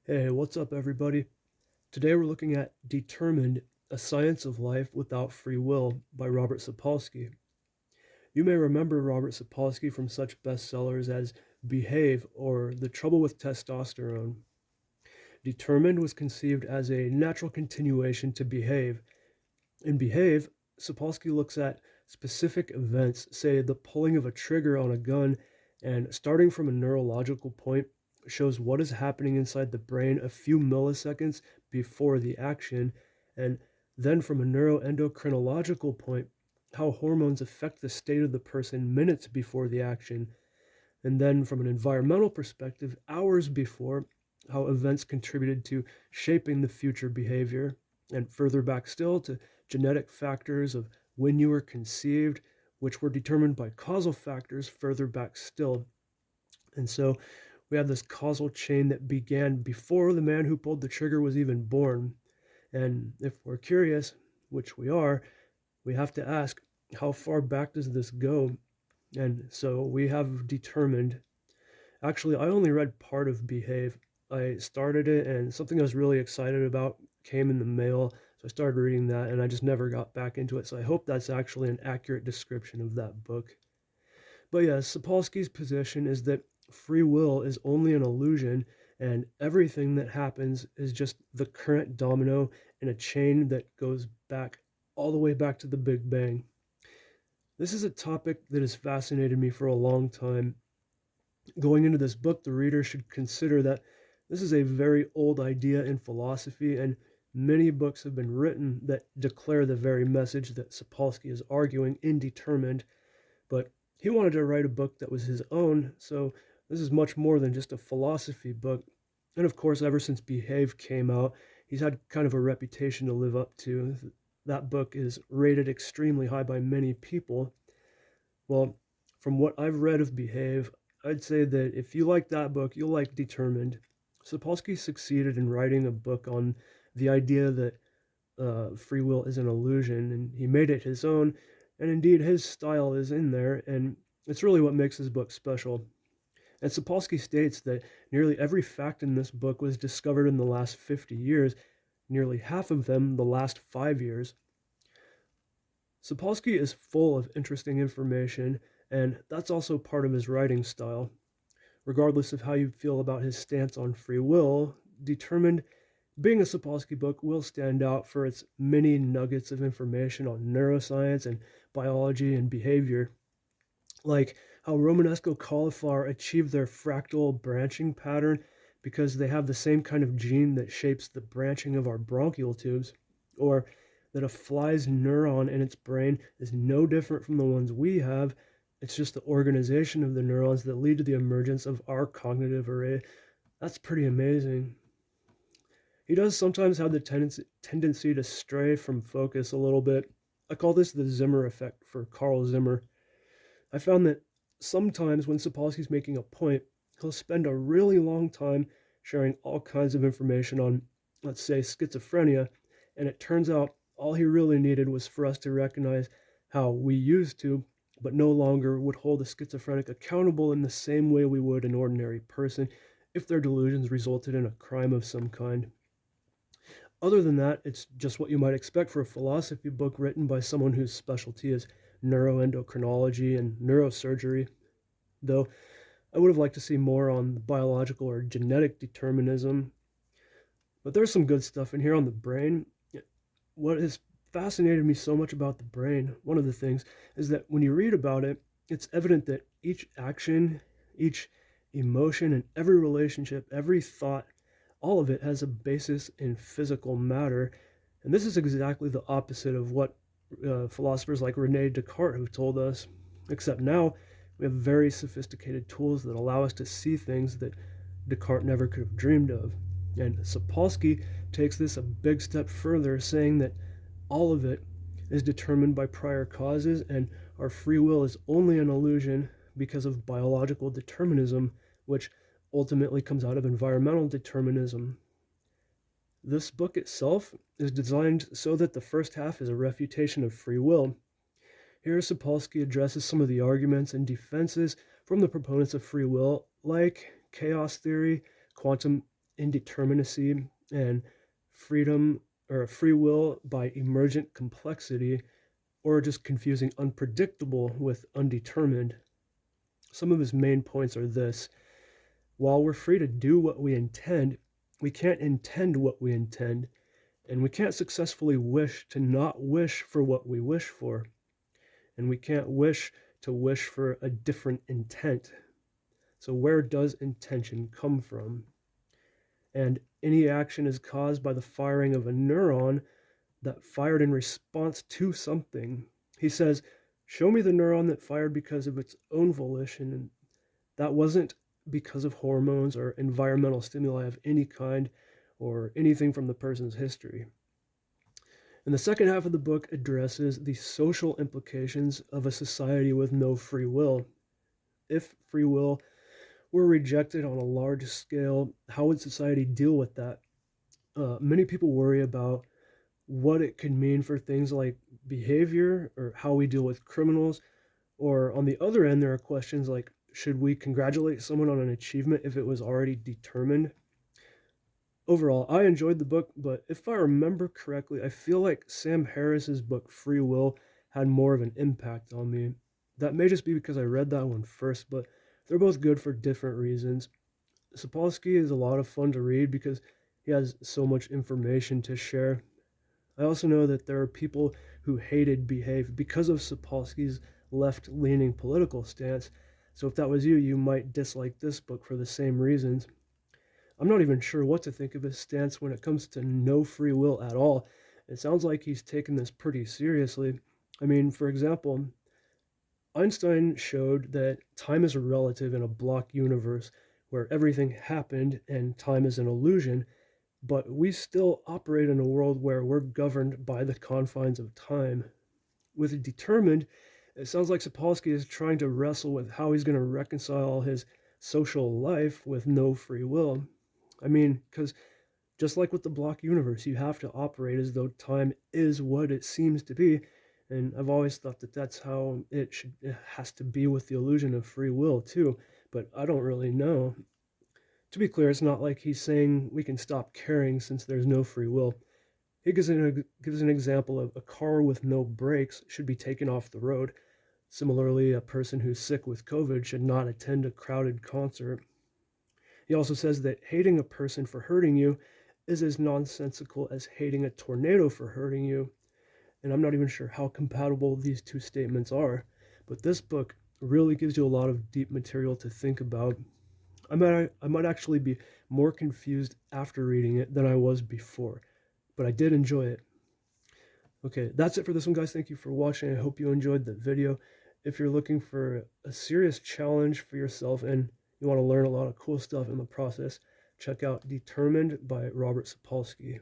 Hey, what's up, everybody? Today we're looking at Determined, A Science of Life Without Free Will by Robert Sapolsky. You may remember Robert Sapolsky from such bestsellers as Behave or The Trouble with Testosterone. Determined was conceived as a natural continuation to Behave. In Behave, Sapolsky looks at specific events, say the pulling of a trigger on a gun, and starting from a neurological point, shows what is happening inside the brain a few milliseconds before the action, and then from a neuroendocrinological point, how hormones affect the state of the person minutes before the action, and then from an environmental perspective, hours before, how events contributed to shaping the future behavior, and further back still to genetic factors of when you were conceived, which were determined by causal factors further back still. And so we have this causal chain that began before the man who pulled the trigger was even born. And if we're curious, which we are, we have to ask, how far back does this go? And so we have determined. Actually, I only read part of Behave. I started it, and something I was really excited about came in the mail. So I started reading that, and I just never got back into it. So I hope that's actually an accurate description of that book. But yeah, Sapolsky's position is that free will is only an illusion, and everything that happens is just the current domino in a chain that goes back all the way back to the Big Bang. This is a topic that has fascinated me for a long time. Going into this book, the reader should consider that this is a very old idea in philosophy, and many books have been written that declare the very message that Sapolsky is arguing indetermined. But he wanted to write a book that was his own, so this is much more than just a philosophy book. And of course, ever since Behave came out, he's had kind of a reputation to live up to. That book is rated extremely high by many people. Well, from what I've read of Behave, I'd say that if you like that book, you'll like Determined. Sapolsky succeeded in writing a book on the idea that free will is an illusion, and he made it his own. And indeed, his style is in there, and it's really what makes his book special. And Sapolsky states that nearly every fact in this book was discovered in the last 50 years, nearly half of them the last 5 years. Sapolsky is full of interesting information, and that's also part of his writing style. Regardless of how you feel about his stance on free will, Determined, being a Sapolsky book, will stand out for its many nuggets of information on neuroscience and biology and behavior, like how Romanesco cauliflower achieved their fractal branching pattern because they have the same kind of gene that shapes the branching of our bronchial tubes, or that a fly's neuron in its brain is no different from the ones we have. It's just the organization of the neurons that lead to the emergence of our cognitive array. That's pretty amazing. He does sometimes have the tendency to stray from focus a little bit. I call this the Zimmer effect for Carl Zimmer. I found that sometimes when Sapolsky's making a point, he'll spend a really long time sharing all kinds of information on, let's say, schizophrenia, and it turns out all he really needed was for us to recognize how we used to, but no longer would hold a schizophrenic accountable in the same way we would an ordinary person if their delusions resulted in a crime of some kind. Other than that, it's just what you might expect for a philosophy book written by someone whose specialty is neuroendocrinology and neurosurgery, though I would have liked to see more on biological or genetic determinism. But there's some good stuff in here on the brain. What has fascinated me so much about the brain, one of the things, is that when you read about it, it's evident that each action, each emotion, and every relationship, every thought, all of it has a basis in physical matter. And this is exactly the opposite of what philosophers like Rene Descartes have told us, except now we have very sophisticated tools that allow us to see things that Descartes never could have dreamed of. And Sapolsky takes this a big step further, saying that all of it is determined by prior causes, and our free will is only an illusion because of biological determinism, which ultimately comes out of environmental determinism. This book itself is designed so that the first half is a refutation of free will. Here, Sapolsky addresses some of the arguments and defenses from the proponents of free will, like chaos theory, quantum indeterminacy and freedom or free will by emergent complexity, or just confusing unpredictable with undetermined. Some of his main points are this: while we're free to do what we intend, we can't intend what we intend, and we can't successfully wish to not wish for what we wish for, and we can't wish to wish for a different intent. So, where does intention come from? And any action is caused by the firing of a neuron that fired in response to something. He says, show me the neuron that fired because of its own volition, and that wasn't because of hormones or environmental stimuli of any kind or anything from the person's history. And the second half of the book addresses the social implications of a society with no free will. If free will were rejected on a large scale, how would society deal with that? Many people worry about what it could mean for things like behavior or how we deal with criminals. Or on the other end, there are questions like, should we congratulate someone on an achievement if it was already determined? Overall, I enjoyed the book, but if I remember correctly, I feel like Sam Harris's book Free Will had more of an impact on me. That may just be because I read that one first, but they're both good for different reasons. Sapolsky is a lot of fun to read because he has so much information to share. I also know that there are people who hated Behave because of Sapolsky's left-leaning political stance. So if that was you, you might dislike this book for the same reasons. I'm not even sure what to think of his stance when it comes to no free will at all. It sounds like he's taken this pretty seriously. I mean, for example, Einstein showed that time is relative in a block universe where everything happened and time is an illusion, but we still operate in a world where we're governed by the confines of time. With determined, it sounds like Sapolsky is trying to wrestle with how he's going to reconcile his social life with no free will. I mean, because just like with the block universe, you have to operate as though time is what it seems to be. And I've always thought that that's how it has to be with the illusion of free will too. But I don't really know. To be clear, it's not like he's saying we can stop caring since there's no free will. He gives an example of a car with no brakes should be taken off the road. Similarly, a person who's sick with COVID should not attend a crowded concert. He also says that hating a person for hurting you is as nonsensical as hating a tornado for hurting you. And I'm not even sure how compatible these two statements are. But this book really gives you a lot of deep material to think about. I might actually be more confused after reading it than I was before, but I did enjoy it. Okay, that's it for this one, guys. Thank you for watching. I hope you enjoyed the video. If you're looking for a serious challenge for yourself and you want to learn a lot of cool stuff in the process, check out Determined by Robert Sapolsky.